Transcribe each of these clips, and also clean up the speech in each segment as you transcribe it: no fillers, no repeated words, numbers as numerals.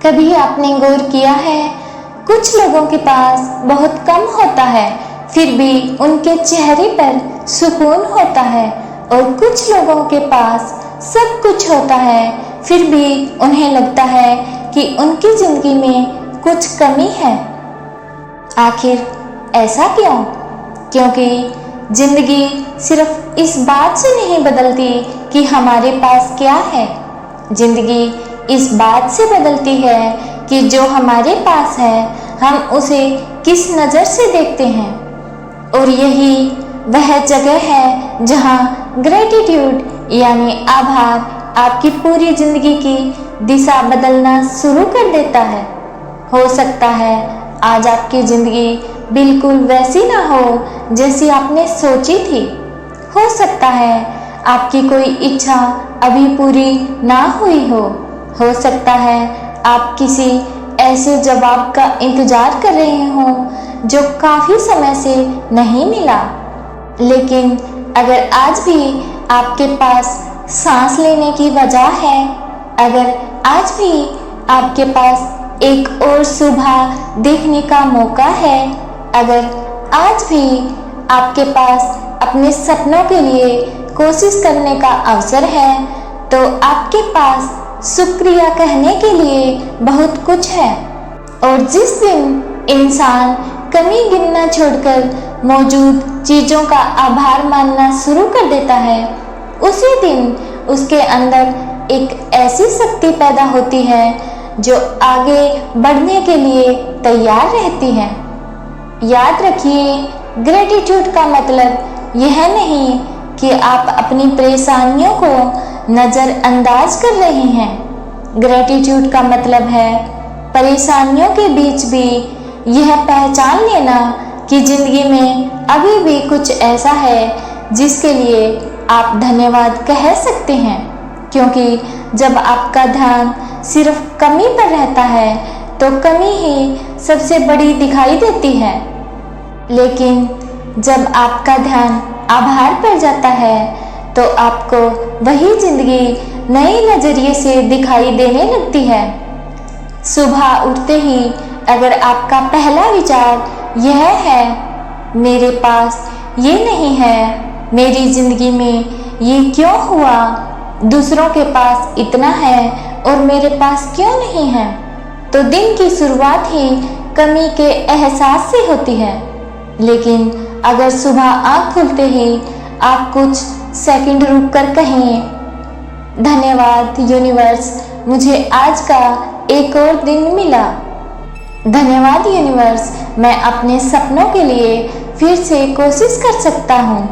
कभी आपने गौर किया है, कुछ लोगों के पास बहुत कम होता है फिर भी उनके चेहरे पर सुकून होता है, और कुछ लोगों के पास सब कुछ होता है फिर भी उन्हें लगता है कि उनकी जिंदगी में कुछ कमी है। आखिर ऐसा क्यों? क्योंकि जिंदगी सिर्फ इस बात से नहीं बदलती कि हमारे पास क्या है, जिंदगी इस बात से बदलती है कि जो हमारे पास है हम उसे किस नज़र से देखते हैं। और यही वह जगह है जहाँ ग्रेटिट्यूड यानी आभार आपकी पूरी जिंदगी की दिशा बदलना शुरू कर देता है। हो सकता है आज आपकी जिंदगी बिल्कुल वैसी ना हो जैसी आपने सोची थी। हो सकता है आपकी कोई इच्छा अभी पूरी ना हुई हो सकता है आप किसी ऐसे जवाब का इंतजार कर रहे हो जो काफ़ी समय से नहीं मिला। लेकिन अगर आज भी आपके पास सांस लेने की वजह है, अगर आज भी आपके पास एक और सुबह देखने का मौका है, अगर आज भी आपके पास अपने सपनों के लिए कोशिश करने का अवसर है, तो आपके पास शुक्रिया कहने के लिए बहुत कुछ है। और जिस दिन इंसान कमी गिनना छोड़कर मौजूद चीज़ों का आभार मानना शुरू कर देता है, उसी दिन उसके अंदर एक ऐसी शक्ति पैदा होती है जो आगे बढ़ने के लिए तैयार रहती है। याद रखिए, ग्रेटिट्यूड का मतलब यह नहीं कि आप अपनी परेशानियों को नज़रअंदाज कर रहे हैं। ग्रेटिट्यूड का मतलब है परेशानियों के बीच भी यह पहचान लेना कि ज़िंदगी में अभी भी कुछ ऐसा है जिसके लिए आप धन्यवाद कह सकते हैं। क्योंकि जब आपका ध्यान सिर्फ कमी पर रहता है तो कमी ही सबसे बड़ी दिखाई देती है, लेकिन जब आपका ध्यान आभार पर जाता है तो आपको वही जिंदगी नए नज़रिए से दिखाई देने लगती है। सुबह उठते ही अगर आपका पहला विचार यह है, मेरे पास ये नहीं है, मेरी ज़िंदगी में ये क्यों हुआ, दूसरों के पास इतना है और मेरे पास क्यों नहीं है, तो दिन की शुरुआत ही कमी के एहसास से होती है। लेकिन अगर सुबह आँख खुलते ही आप कुछ सेकंड रुक कर कहें, धन्यवाद यूनिवर्स, मुझे आज का एक और दिन मिला। धन्यवाद यूनिवर्स, मैं अपने सपनों के लिए फिर से कोशिश कर सकता हूँ।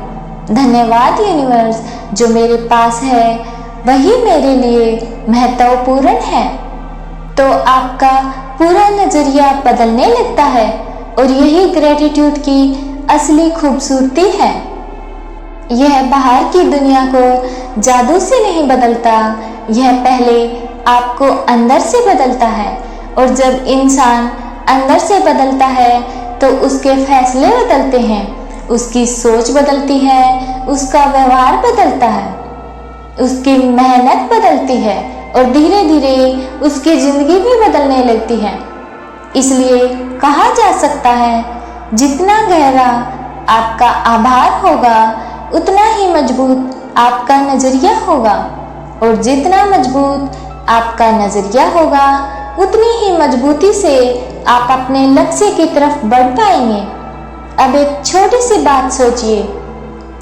धन्यवाद यूनिवर्स, जो मेरे पास है वही मेरे लिए महत्वपूर्ण है। तो आपका पूरा नज़रिया बदलने लगता है और यही ग्रेटिट्यूड की असली खूबसूरती है। यह बाहर की दुनिया को जादू से नहीं बदलता, यह पहले आपको अंदर से बदलता है। और जब इंसान अंदर से बदलता है तो उसके फैसले बदलते हैं, उसकी सोच बदलती है, उसका व्यवहार बदलता है, उसकी मेहनत बदलती है और धीरे धीरे उसकी ज़िंदगी भी बदलने लगती है। इसलिए कहा जा सकता है, जितना गहरा आपका आभार होगा उतना ही मजबूत आपका नज़रिया होगा, और जितना मजबूत आपका नज़रिया होगा उतनी ही मजबूती से आप अपने लक्ष्य की तरफ बढ़ पाएंगे। अब एक छोटी सी बात सोचिए,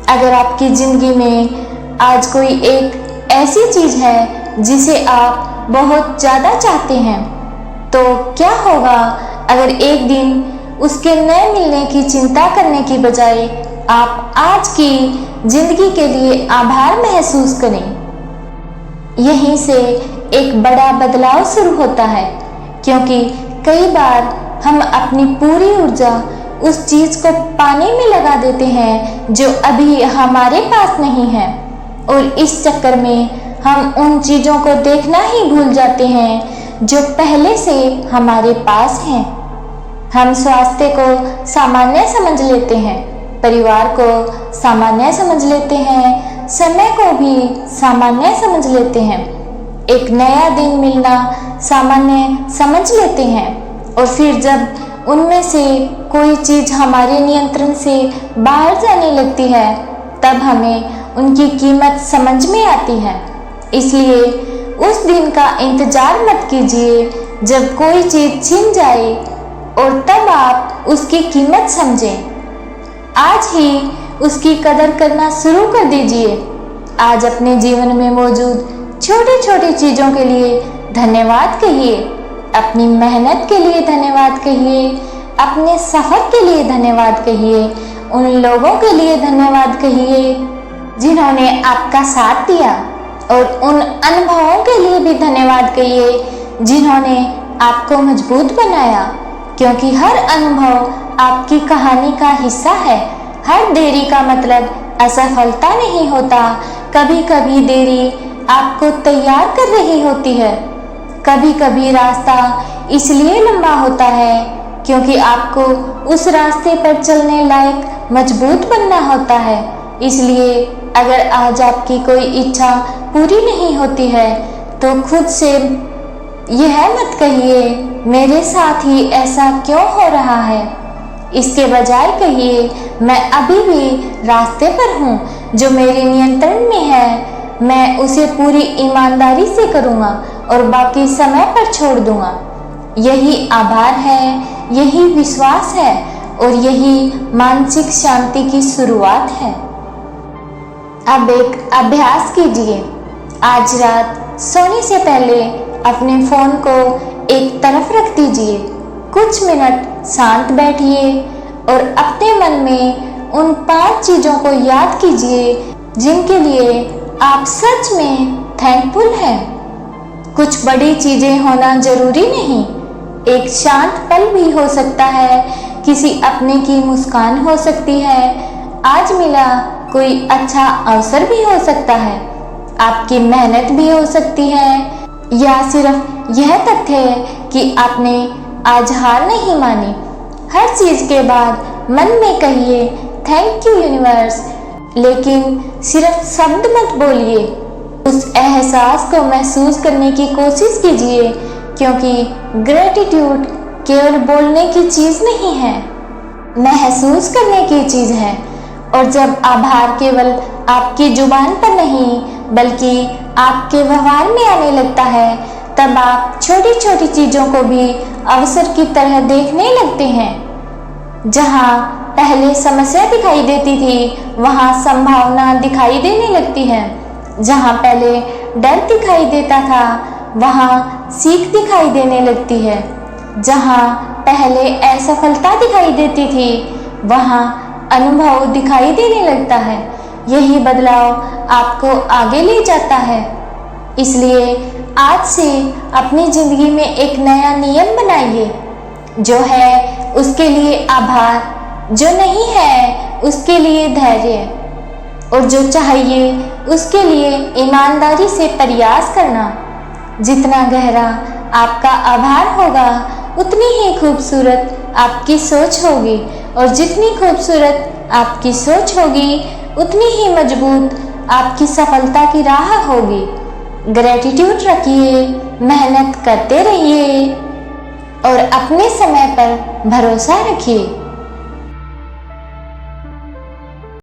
अगर आपकी ज़िंदगी में आज कोई एक ऐसी चीज़ है जिसे आप बहुत ज़्यादा चाहते हैं, तो क्या होगा अगर एक दिन उसके न मिलने की चिंता करने की बजाय आप आज की जिंदगी के लिए आभार महसूस करें। यहीं से एक बड़ा बदलाव शुरू होता है, क्योंकि कई बार हम अपनी पूरी ऊर्जा उस चीज़ को पाने में लगा देते हैं जो अभी हमारे पास नहीं है, और इस चक्कर में हम उन चीज़ों को देखना ही भूल जाते हैं जो पहले से हमारे पास हैं। हम स्वास्थ्य को सामान्य समझ लेते हैं, परिवार को सामान्य समझ लेते हैं, समय को भी सामान्य समझ लेते हैं, एक नया दिन मिलना सामान्य समझ लेते हैं, और फिर जब उनमें से कोई चीज़ हमारे नियंत्रण से बाहर जाने लगती है तब हमें उनकी कीमत समझ में आती है। इसलिए उस दिन का इंतजार मत कीजिए जब कोई चीज़ छिन जाए और तब आप उसकी कीमत समझें। आज ही उसकी कदर करना शुरू कर दीजिए। आज अपने जीवन में मौजूद छोटी छोटी चीज़ों के लिए धन्यवाद कहिए। अपनी मेहनत के लिए धन्यवाद कहिए, अपने सफ़र के लिए धन्यवाद कहिए, उन लोगों के लिए धन्यवाद कहिए जिन्होंने आपका साथ दिया, और उन अनुभवों के लिए भी धन्यवाद कहिए जिन्होंने आपको मजबूत बनाया, क्योंकि हर अनुभव आपकी कहानी का हिस्सा है। हर देरी का मतलब असफलता नहीं होता। कभी कभी देरी आपको तैयार कर रही होती है। कभी कभी रास्ता इसलिए लंबा होता है क्योंकि आपको उस रास्ते पर चलने लायक मजबूत बनना होता है। इसलिए अगर आज आपकी कोई इच्छा पूरी नहीं होती है तो खुद से यह मत कहिए मेरे साथ ही ऐसा क्यों हो रहा है। इसके बजाय कहिए मैं अभी भी रास्ते पर हूँ, जो मेरे नियंत्रण में है मैं उसे पूरी ईमानदारी से करूँगा और बाकी समय पर छोड़ दूँगा। यही आभार है, यही विश्वास है और यही मानसिक शांति की शुरुआत है। अब एक अभ्यास कीजिए। आज रात सोने से पहले अपने फ़ोन को एक तरफ रख दीजिए। कुछ मिनट शांत बैठिए और अपने मन में उन 5 चीज़ों को याद कीजिए जिनके लिए आप सच में थैंकफुल हैं। कुछ बड़ी चीज़ें होना जरूरी नहीं, एक शांत पल भी हो सकता है, किसी अपने की मुस्कान हो सकती है, आज मिला कोई अच्छा अवसर भी हो सकता है, आपकी मेहनत भी हो सकती है, या सिर्फ यह तथ्य कि आपने आज हार नहीं मानी। हर चीज़ के बाद मन में कहिए थैंक यू यूनिवर्स, लेकिन सिर्फ शब्द मत बोलिए। उस एहसास को महसूस करने की कोशिश कीजिए, क्योंकि ग्रेटिट्यूड केवल बोलने की चीज़ नहीं है, महसूस करने की चीज़ है। और जब आभार केवल आपकी जुबान पर नहीं बल्कि आपके व्यवहार में आने लगता है तब आप छोटी छोटी चीज़ों को भी अवसर की तरह देखने लगते हैं। जहाँ पहले समस्या दिखाई देती थी वहाँ संभावना दिखाई देने लगती है। जहाँ पहले डर दिखाई देता था वहाँ सीख दिखाई देने लगती है। जहाँ पहले असफलता दिखाई देती थी वहाँ अनुभव दिखाई देने लगता है। यही बदलाव आपको आगे ले जाता है। इसलिए आज से अपनी ज़िंदगी में एक नया नियम बनाइए, जो है उसके लिए आभार, जो नहीं है उसके लिए धैर्य, और जो चाहिए उसके लिए ईमानदारी से प्रयास करना। जितना गहरा आपका आभार होगा उतनी ही खूबसूरत आपकी सोच होगी, और जितनी खूबसूरत आपकी सोच होगी उतनी ही मजबूत आपकी सफलता की राह होगी। ग्रेटिट्यूड रखिए, मेहनत करते रहिए और अपने समय पर भरोसा रखिए।